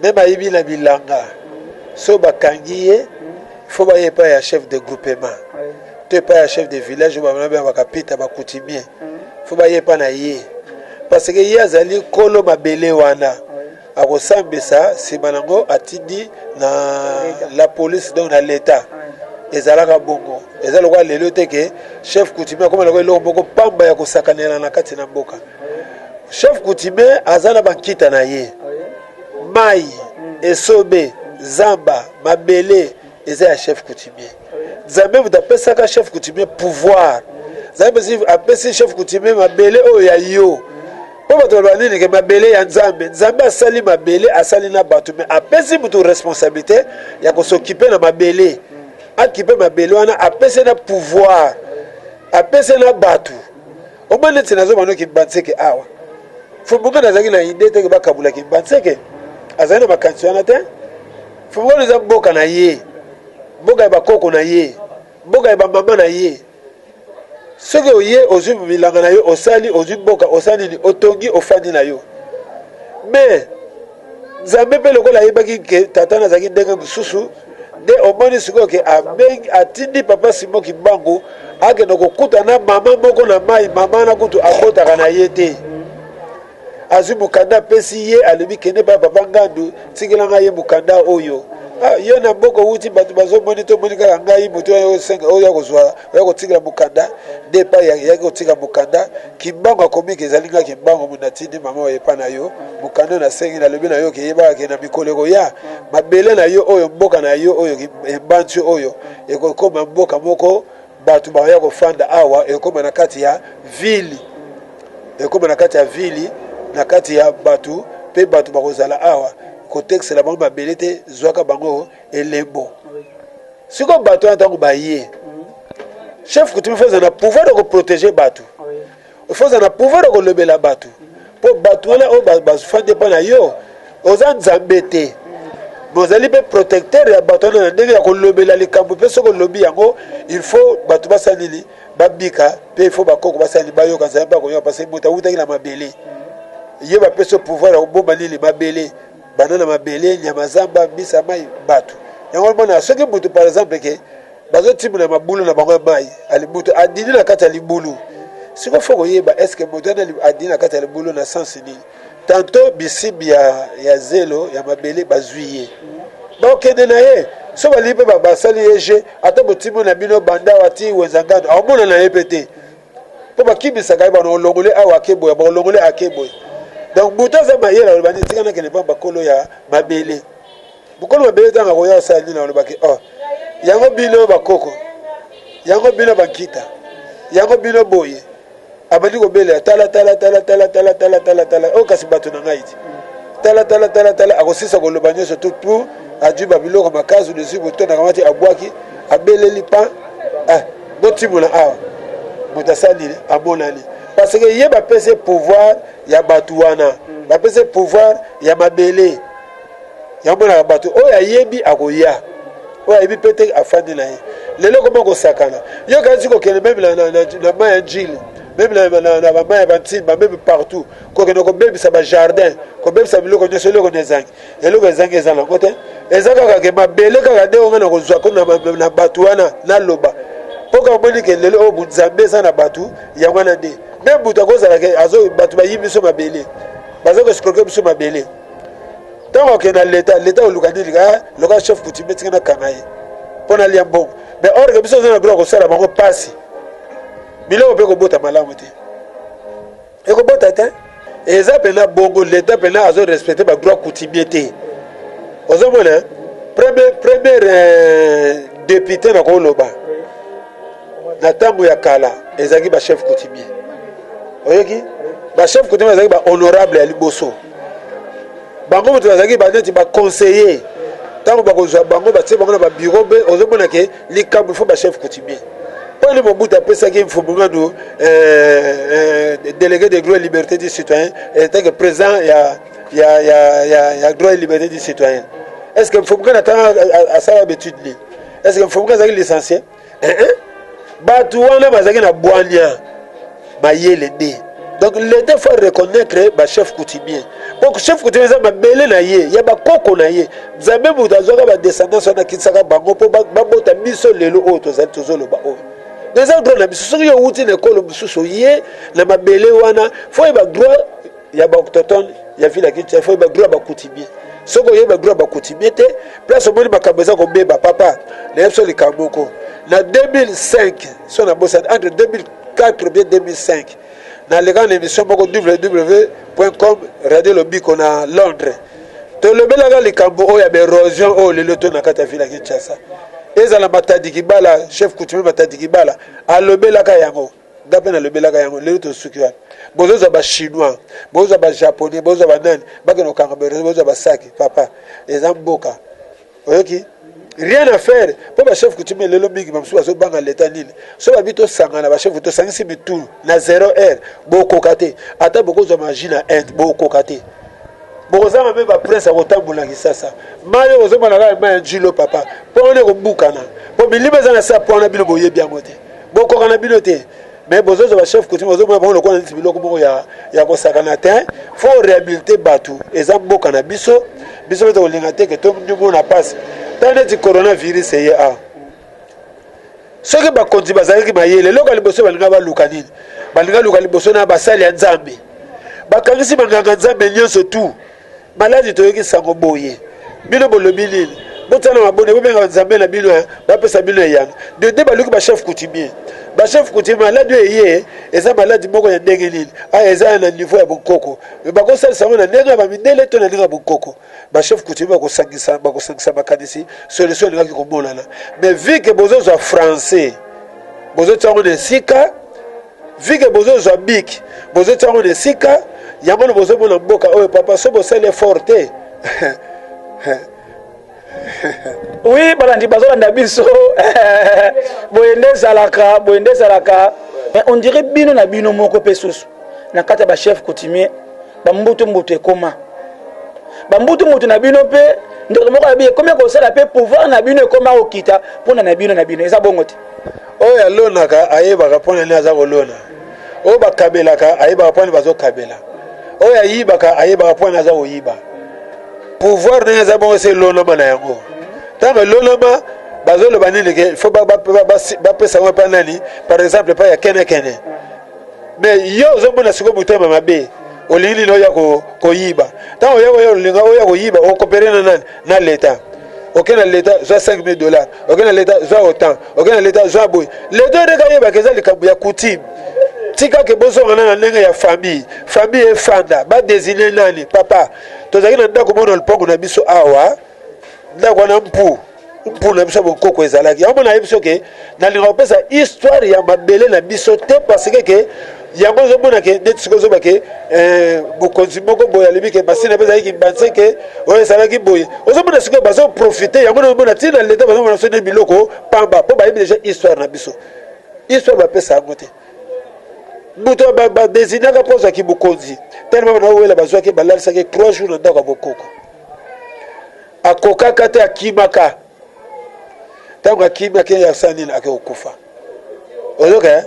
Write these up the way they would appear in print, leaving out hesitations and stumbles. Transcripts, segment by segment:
même ayibi na bilanga so bakangi ye faut baye pas ya chef de groupement te pas ya chef de village ba na ba kapita ba coutumier faut baye pas na ye parce que ye azali kolo mabele wana akosambisa simanango atindi na la police donc na l'état ezalaka bongo ezalo kwa lelo teke chef coutumier comme loko eloko moko pamba ya kosakanela na kati na mboka chef coutumier azala bankita na ye mai esobe zamba mabele eza ya chef coutumier zambe mutapesaka chef coutumier pouvoir zambe si apesi chef coutumier mabele oyo ya yo po bato balobani ke mabele ya nzambe nzambe asali mabele asali na bato mais apesi mutu responsabilité ya kosokipe na mabele akipe mabele wana apesi na pouvoir apesi na bato omane neti nazomano kimbanseke awa fumbunga nazalaki na ide teke bakabula kimbanseke azali na makanisi wana te fumbunga eza mboka na ye mboka ya bakoko na ye mboka ya bamama na ye soki oye ozwi bilanga na yo osali ozwi mboka osali nini otongi ofandi na yo mais nzambe mpe lokola ayebaki ke tata nazalaki ndenge mosusu nde omoni sikoyo ke atindi papa Simon Kimbangu akende kokuta na mama moko na mai mama na kutu abotaka na ye te azwi mokanda apesi ye alobi kende pa papa Ngandu tikelanga ye mokanda oyo yo na mboka wuti bato bazomoni tomoni kaka ngai moto oyo akozwa oyo kotikela mokanda nde epai yaki kotika mokanda Kimbangu akomi ke ezali nga Kimbangu munatindi mama oyo epa na yo mokanda nasengi nalobi na yo keyebaka ke na mikolo ekoya mabele na yo oyo mboka na yo oyo embanti oyo ekokoma mboka moko bato bakoya kofanda awa ekoma na kati ya ville ekoma na kati ya ville na kati ya bato mpe bato bakozala awa kotekisela bango mabele te zwaka bango elembo siko bato wana ntango baye chef coutumier faut na pouvoir de protéger bato faut na pouvoir de kolobela bato po bato wana oyo bazofandi epa na yo oza nzambe te bozali mpe protecteur ya bato wana na ndenge ya kolobela likambo mpe soki olobi yango il faut bato basalili babika mpe il faut bakoko basalili bayoka nzambe mpe akoyoka parce que moto awutaki na mabele ye bapesi pouvoir ya kobomba nini mabele banana mabele nyama zamba mbisa mai bato yango mona soki mutu par exemple ke bazotimula mabulu na bango mai ali mutu adini na kati ya libulu siko fo koyeba est-ce que mutu adini na kati ya libulu na sens nini tanto bisimbi ya zelo ya mabele bazwi ye bakende na ye so bali mpe basali ye je ata botimu na bino banda wati wenzangano aomona na ye mpe te mpo bakimisaka ye bana olongole awa akeboya baolongole akeboya donc mutu aza mayele alobani tikana kende mpa bakolo ya mabele bokolo mabele tanga koya osala nini alobaki yango bino bakoko yango bino bankita yango bino boye abandi kobela tala oyo kasi bato na ngai te tala akosisa koloba nyonso tout pour adwi babiloko makasi dessus botonaka mati abwaki abeleli pa botimula awa moto asalili amonani parce que ye bapesi pouvoir ya bato wana bapesi pouvoir ya mabele yamonaka bato oyo ayebi akoya oyo ayebi mpe te afandi na ye lelo koma kosakana yo kasi kokende meme na mai ya njili meme na bamai ya bantimba meme partout kokende kobebisa bajardin kobebisa biloko nyonso eloko na ezangi eloko ezangi eza nango te eza kaka ke mabele kaka nde onga na kozwako na bato wana naloba mpo kaka moni ke lelo oyo bunzambe eza na bato yango wana nde meme butu akozalaka bato bayi biso mabele baza koescroke biso mabele ntango okende na leta oluka nini loka chef coutumier tika nakanga ye mpo nalia mbongo mais orke biso oza na droit kosala bango pasi biloko mpe kobota malamu te ekobota te eza mpena bongo leta mpena azorespecte badroit coutumier te ozomona première député na koloba na ntango ya kala ezalaki bachef coutumier oyoki bachef coutumier ezalaki bahonorable ya liboso bango moto bazalaki baneti baconseiller ntango bakozwa bango batie bango na babiro mpe ozomona ke likambo ifo bachef coutumier mpo ele mobutu apesaki mfumbungano délégué de droit et liberté du citoyen etanke président ya droit et liberté du citoyen est ce que mfumbungano atanga asala bétude nini est ce que mfumbungano azalaki licencié bato wana bazalaki na bwania mayele nde Donc l'État faut reconnaître le chef coutumier. Pour que chef coutumier ça mabele na ye, ya ba koko na ye. Nzambe mutazoka ba descendance na kinsaka bango po ba bota biso lelo o to za tozolo ba o. Des droits na biso soki yo uti na ekolo mususu ye na mabele wana faut ba droit ya ba autochtone ya vile kitu faut ba droit ba coutumier. Soko ye ba droit ba coutumier te place omoni makambo eza ko beba papa na yeso likamboko. Na 2005 so na bossa entre 2004 et 2005 dans les grandes émissions www.com radio lobby qu'on a Londres to le belaga likambo o ya érosion o le loto na kata vila Kinshasa ezala matadi kibala chef coutumier matadi kibala a le belaga yango ngape na le belaga yango le loto sukiwa bozo ba chinois bozo ba japonais bozo ba nani bakeno kangabere bozo ba saki papa ezamboka oyoki rien à faire pour le chef coutumier le lobby qui m'a souhaité banga l'état nil so ba bito sangana ba chef to sangisi bitu na 0 heure boko kate ata boko zo magina end boko kate boko za même ba prince akotambola kisasa mayo ozo mona la ma njilo papa po ne ko bukana po bilibe za na sa po na bino boye bien moté boko kana bino te mais bozo zo ba chef coutumier ozo mona ko na biloko moko ya ko sakana te faut réhabiliter batu ezamboka na biso to linga te que to ndumo na passe tane ti coronavirus eye a soki bakonzi bazalaki mayele eloko ya liboso balinga baluka nini balinga luka liboso na basali ya nzambe bakangisi banganga nzambe nyonso tu maladi toyoki sango boye bino bolobi nini botana mabone bobenga nzambe na bino bapesa bino eyanga dede baluki bachef coutumier bachef coutumier maladi oyo eye eza maladi moko ya ndenge nini eza na niveau ya bokoko bakosalisa yango na ndenge ya bamindele to na ndenge ya bokoko bachef coutumier bakosangisa makanisi solution elingaki komonana mais vu ke bozozwa français bozotia yango na esika vu ke bozozwa bik bozotia yango na esika yango na bozomona mboka oyo papa so bosali effort te oui balandi bazolanda biso boyende zalaka mais on dirait bino na bino moko pe susu na kata ba chef coutumier ba mbutu ekoma ba mbutu na bino pe ndeko moko abi komia ko sala pe pouvoir na bino ekoma okita pona na bino eza bongo te oyo alonaka ayebaka pona ni aza kolona oyo bakabelaka ayebaka pona bazokabela oyo ayibaka ayebaka pona aza koyiba pouvoir na eza bongo se lonama na yango ntango lonama bazoloba nini ke il faut bapesa yango epa nani par exemple epa ya kenekene mais yo ozomona sikoyo motema mabe olingi nini oya koyiba ntango olinga oya koyiba okopere na nani na leta oke na leta zwa $5,000 oke na leta zwa autant oke na leta zwa boye leta odeka yebaka eza likambo ya coutume tika ke bozonga na ndenge ya famille efanda badesine nani papa tozalaki na ndako mona lipongo na biso awa ndako wana mpu na biso bokoko ezalaki yango mona yebiso ke nalinga kopesa histoire ya mabele na biso te parce ke yango ozomona ke neti sikoyo ozoba ke bokonzi moko boye alebi ke masine mpe ezalaki banse ke oyo ezalaki boye ozomona sikoyo bazoprofite yango nazomona ntina leta bazomona so ne biloko pamba mpo bayebi deja histoire na biso histoire bapesa yango te buto badesinaka mpo ozwaki bokonzi tellement bana owela bazwaki balalisaki 3 jours na ndako ya bokoko akokaka te akimaka ntango akimaki asala nini akokufa ozoka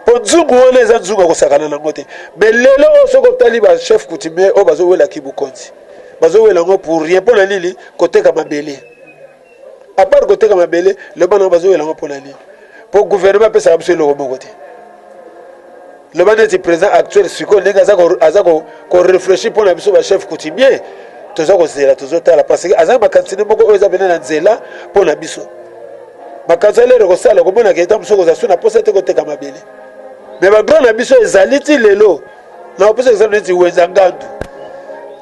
mpo nzungu wana eza nzungu akosakana nango te mais lelo oyo soki otali bachef coutumier oyo bazowelaki bokonzi bazowela yango pour rien mpo na nini koteka mabele apart koteka mabele loba nango bazowela yango mpo na nini mpo gouvernement apesaka biso eloko moko te loba neti président actuel sikoyo ndenge aza korefléchir mpo na biso bachef coutumier toza kozela tozotala parce que azali makanisi moko oyo eza pene na nzela mpo na biso makanisi alere kosala komonaka eta moso kozala so na mposa te koteka mabele mais bagran na biso ezali ti lelo na opesa exemple neti wenza ngandu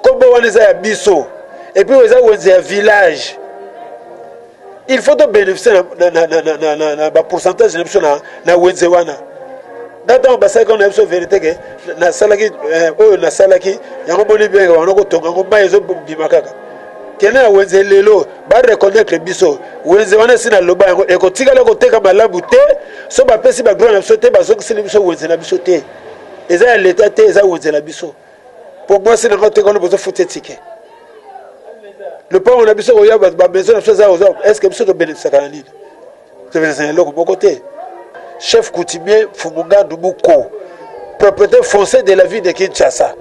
kombo wana eza ya biso epuis eza wenze ya village il faut to bénéficier na bapourcentage na biso na wenze wana ntango basalaki na biso vérité ke nasalaki oyo nasalaki yango moni bien wana kotonga yango mai ezobima kaka kende na wenze lelo bareconnaitre biso wenze wana esi naloba yango ekotikala koteka malamu te so bapesi bagran na biso te bazongiseli biso wenze na biso te eza ya leta te eza wenze na biso mpo mwasi nango teka wana bozofuta etike lopango na biso koya bamaison na biso eza estce biso tobénéficiaka na nini tobénéficiaka na eloko moko te chef coutumier Fumungandu Muko propriété foncière de la ville de Kinshasa.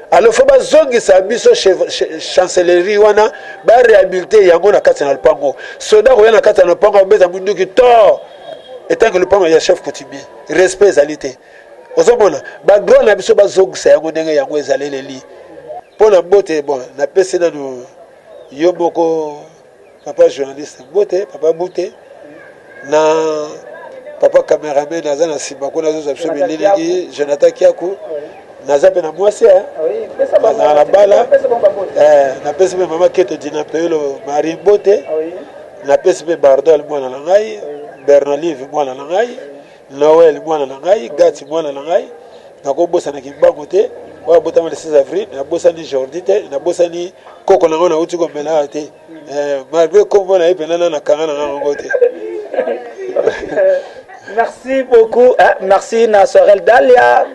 Alors faut bazongisa biso chancellerie wana ba réhabiliter yango na kati na lupango soda ko na kati na lupango beza munduki to etant que lupango ya chef coutumier respect ezalité ozomona ba drone na biso bazongisa yango ndenge yango ezaleleli pona bote bon na pesi na no yo moko papa journaliste bote papa bote na papa caméraman naza na sima ko nazo zabso bilili Jonathan Kiaku naza pe na mwasi na la bala na pesi pe mama keto dina pelo Marie Bote na pesi pe Bardol mwana na ngai Bernalive mwana na ngai Noël mwana na ngai Gati mwana na ngai na ko bosa na kimbango te wa botama le 6 avril na bosa ni Jordi te na bosa ni koko na ngona uti ko mela te malgré comme na epena na kanga na ngo te. Merci beaucoup merci na Sorel Dalia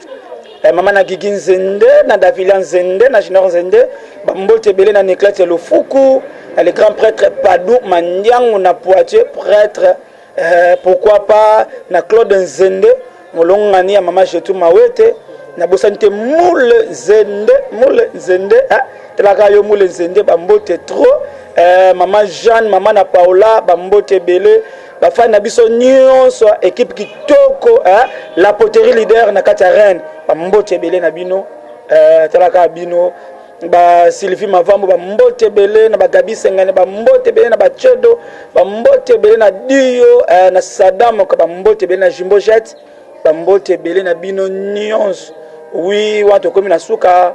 Maman na Gigi Nzende, na Davila Nzende, na Junior Nzende, Bambote Belé na Neklat Lufuku, le grand prêtre Padou Mandiang, na Poitiers, prêtre, pourquoi pas, na Claude Nzende, Molongani, à Maman Jetou Mawete, na Bosante Moule Nzende, Telakayo Moule Nzende, Bambote trop, Maman Jeanne, Maman na Paola, Bambote Belé, Bafan na biso nyonso équipe kitoko la poterie leader na kati ya Rennes bambote belé na bino talaka bino ba Sylvie Mavambo bambote belé na Bagabi Sengane bambote belé na Bachedo bambote belé na Dio na Saddam ka bambote belé na Jimbo Jet bambote belé na bino nyonso oui watu komi na suka